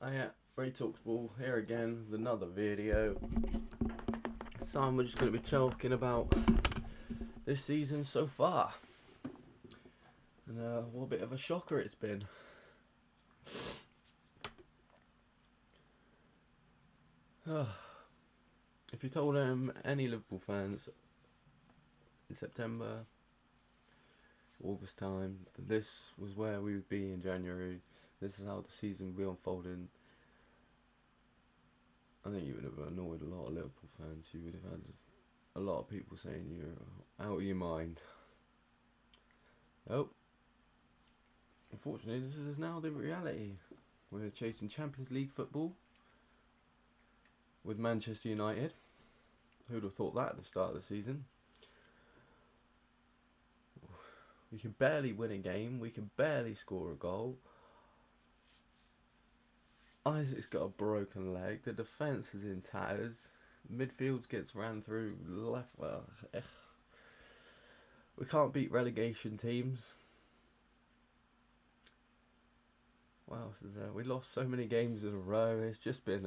Yeah, Ray Talks Ball here again with another video. This time we're just going to be talking about this season so far. And what a bit of a shocker it's been. If you told any Liverpool fans in September, August time, that this was where we would be in January, this is how the season would be unfolding, I think you would have annoyed a lot of Liverpool fans. You would have had a lot of people saying you're out of your mind. Oh, unfortunately, this is now the reality. We're chasing Champions League football with Manchester United. Who'd have thought that at the start of the season? We can barely win a game. We can barely score a goal. Isaac's got a broken leg. The defence is in tatters. Midfield gets ran through left. Well, we can't beat relegation teams. What else is there? We lost so many games in a row. It's just been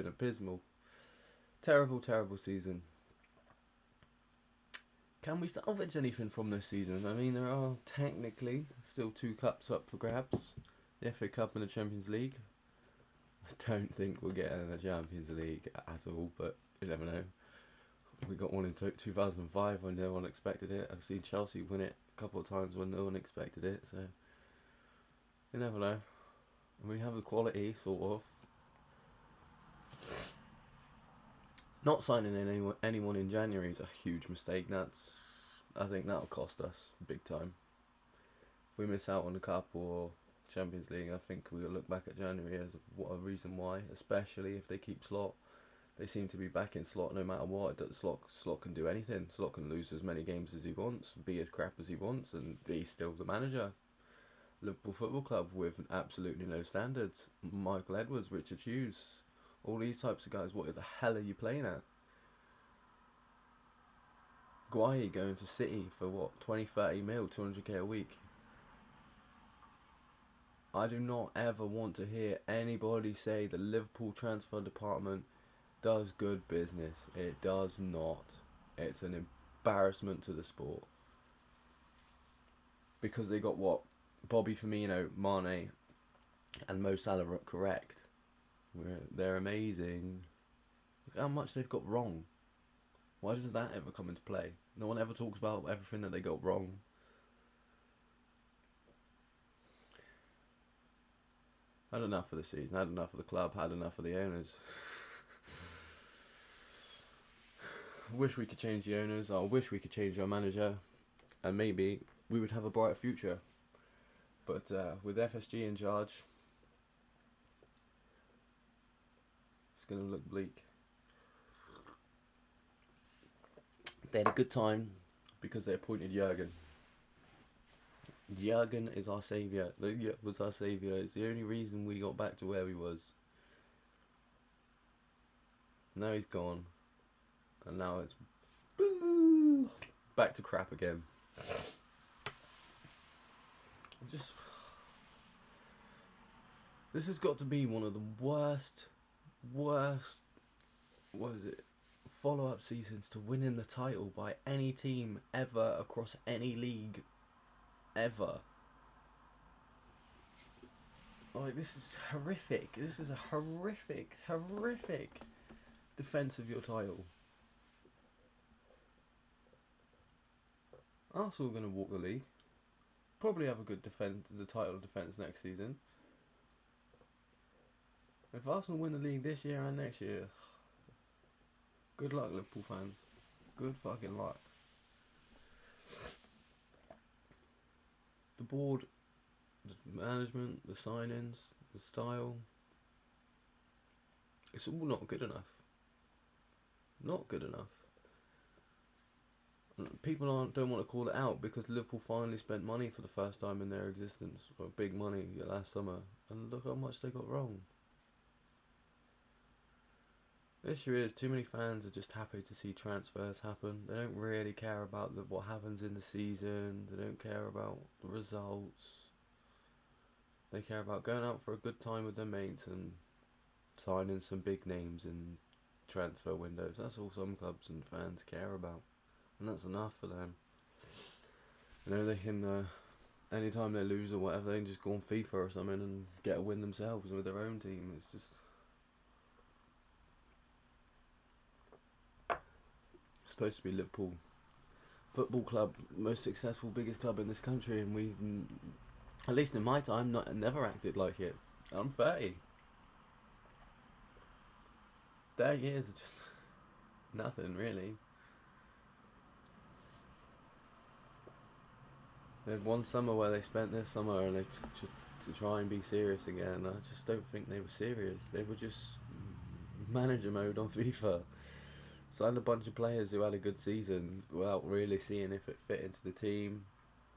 abysmal. Terrible season. Can we salvage anything from this season? I mean, there are technically still 2 cups up for grabs. The FA Cup and the Champions League. I don't think we'll get in the Champions League at all, but you never know. We got one in 2005 when no one expected it. I've seen Chelsea win it a couple of times when no one expected it, so you never know. And we have the quality, sort of. Not signing anyone in January is a huge mistake. I think that'll cost us big time. If we miss out on the Cup or Champions League, I think we'll look back at January as a reason why, especially if they keep Slot. They seem to be backing Slot no matter what. Slot can do anything. Slot can lose as many games as he wants, be as crap as he wants, and be still the manager. Liverpool Football Club with absolutely no standards. Michael Edwards, Richard Hughes, all these types of guys. What the hell are you playing at? Guahi going to City for what, 20, 30 mil, 200k a week. I do not ever want to hear anybody say the Liverpool transfer department does good business. It does not. It's an embarrassment to the sport. Because they got what? Bobby Firmino, Mane, and Mo Salah correct. They're amazing. Look how much they've got wrong. Why does that ever come into play? No one ever talks about everything that they got wrong. Had enough of the season, had enough of the club, had enough of the owners. I wish we could change the owners, I wish we could change our manager, and maybe we would have a brighter future. But with FSG in charge, it's going to look bleak. They had a good time because they appointed Jurgen. Jurgen is our saviour. Was our saviour. It's the only reason we got back to where we was. Now he's gone, and now it's back to crap again. This has got to be one of the worst, follow-up seasons to winning the title by any team ever across any league, ever. Like, this is horrific. This is a horrific defence of your title. Arsenal are going to walk the league. Probably have a good the title defence next season. If Arsenal win the league this year and next year, good luck, Liverpool fans. Good fucking luck. The board, the management, the signings, the style, it's all not good enough. Not good enough. People don't want to call it out because Liverpool finally spent money for the first time in their existence, or big money last summer, and look how much they got wrong. The issue is too many fans are just happy to see transfers happen. They don't really care about what happens in the season. They don't care about the results. They care about going out for a good time with their mates and signing some big names in transfer windows. That's all some clubs and fans care about, and that's enough for them. You know, they can anytime they lose or whatever, they can just go on FIFA or something and get a win themselves with their own team. It's just supposed to be Liverpool Football Club, most successful, biggest club in this country, and we've, at least in my time, never acted like it. I'm 30. 30 years of just nothing, really. They had one summer where they spent their summer and they to try and be serious again. I just don't think they were serious. They were just manager mode on FIFA. Signed a bunch of players who had a good season without really seeing if it fit into the team,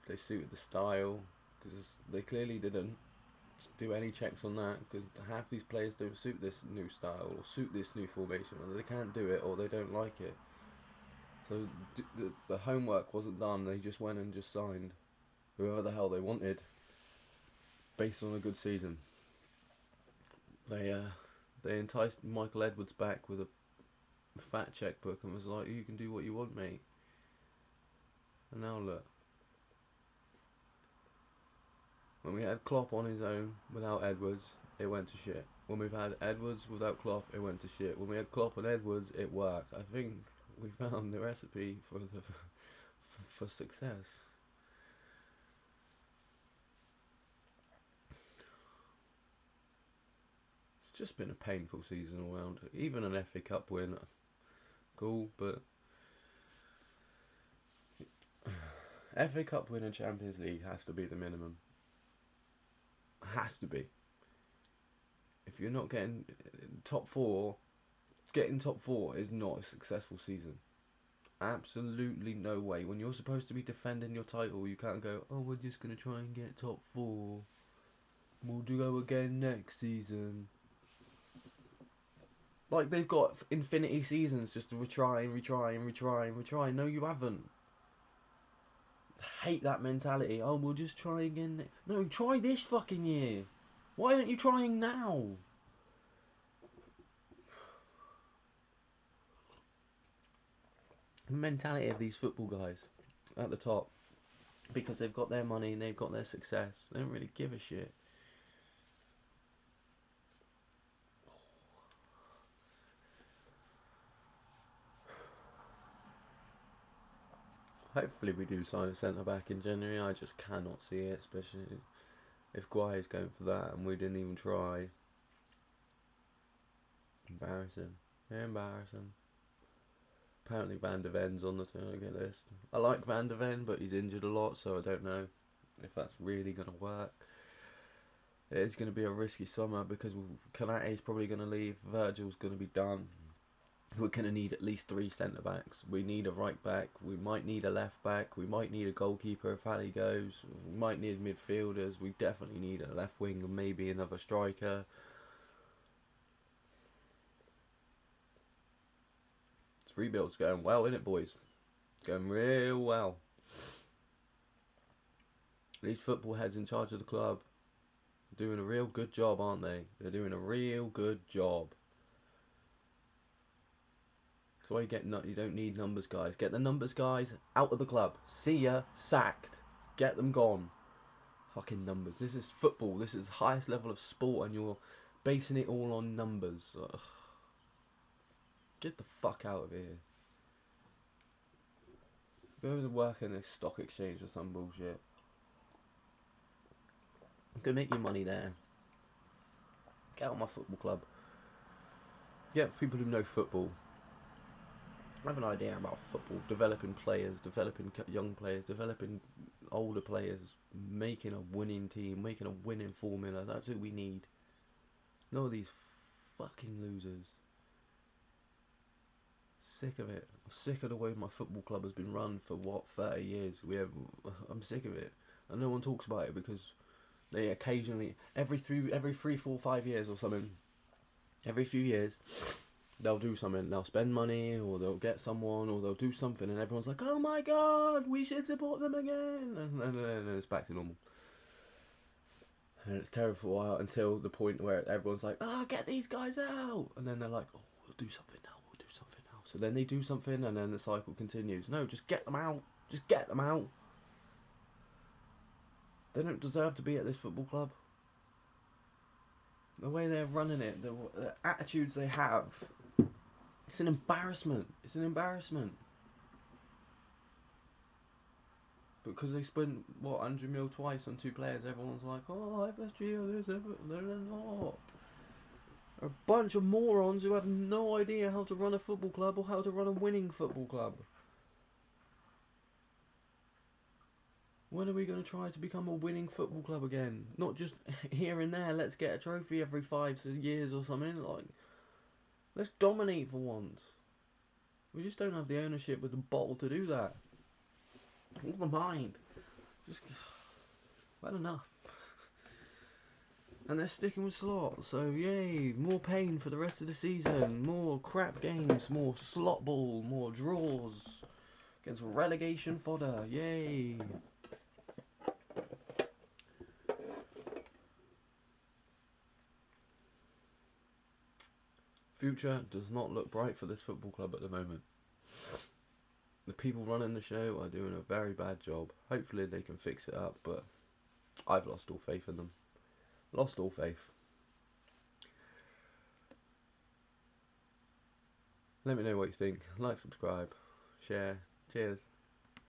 if they suited the style, because they clearly didn't do any checks on that, because half these players don't suit this new style or suit this new formation, or they can't do it or they don't like it. So the homework wasn't done. They just went and just signed whoever the hell they wanted based on a good season. They enticed Michael Edwards back with a fat checkbook and was like, you can do what you want, mate. And now look, when we had Klopp on his own without Edwards, it went to shit. When we've had Edwards without Klopp, it went to shit. When we had Klopp and Edwards, it worked. I think we found the recipe for success. It's just been a painful season all round. Even an FA Cup win, cool, but FA Cup win and Champions League has to be the minimum. Has to be. If you're not getting top four, getting top four is not a successful season. Absolutely no way. When you're supposed to be defending your title, you can't go, oh, we're just going to try and get top four. We'll go again next season. Like, they've got infinity seasons just to retry. No, you haven't. I hate that mentality. Oh, we'll just try again. No, try this fucking year. Why aren't you trying now? The mentality of these football guys at the top, because they've got their money and they've got their success, they don't really give a shit. Hopefully we do sign a centre-back in January. I just cannot see it, especially if Guaya's going for that and we didn't even try. Embarrassing. Embarrassing. Apparently Van de Ven's on the target list. I like Van de Ven, but he's injured a lot, so I don't know if that's really going to work. It is going to be a risky summer because Konate's probably going to leave. Virgil's going to be done. We're going to need at least 3 centre-backs. We need a right-back. We might need a left-back. We might need a goalkeeper if Ali goes. We might need midfielders. We definitely need a left wing and maybe another striker. This rebuild's going well, isn't it, boys? Going real well. These football heads in charge of the club are doing a real good job, aren't they? They're doing a real good job. So you don't need numbers guys. Get the numbers guys out of the club. See ya, sacked. Get them gone. Fucking numbers. This is football. This is the highest level of sport and you're basing it all on numbers. Ugh. Get the fuck out of here. Go to work in a stock exchange or some bullshit. Go make your money there. Get out of my football club. Get people who know football. I have an idea about football, developing players, developing young players, developing older players, making a winning team, making a winning formula. That's what we need. No, these fucking losers. Sick of it. I'm sick of the way my football club has been run for 30 years. I'm sick of it, and no one talks about it because they occasionally, every 3, 4, 5 years or something, every few years. They'll do something, they'll spend money, or they'll get someone, or they'll do something, and everyone's like, oh my god, we should support them again, and then it's back to normal. And it's terrible out until the point where everyone's like, get these guys out. And then they're like, oh, we'll do something now, we'll do something now. So then they do something and then the cycle continues. No, just get them out. Just get them out. They don't deserve to be at this football club. The way they're running it, the attitudes they have, it's an embarrassment. It's an embarrassment. Because they spent, 100 mil twice on 2 players, everyone's like, oh, FSG, this, they're not. They're a bunch of morons who have no idea how to run a football club or how to run a winning football club. When are we going to try to become a winning football club again? Not just here and there, let's get a trophy every 5 years or something. Like, let's dominate for once. We just don't have the ownership with the bottle to do that. All the mind. Just, well, enough. And they're sticking with slot, so yay, more pain for the rest of the season, more crap games, more slot ball, more draws against relegation fodder, yay. Future does not look bright for this football club at the moment. The people running the show are doing a very bad job. Hopefully they can fix it up, but I've lost all faith in them. Lost all faith. Let me know what you think. Like, subscribe, share. Cheers.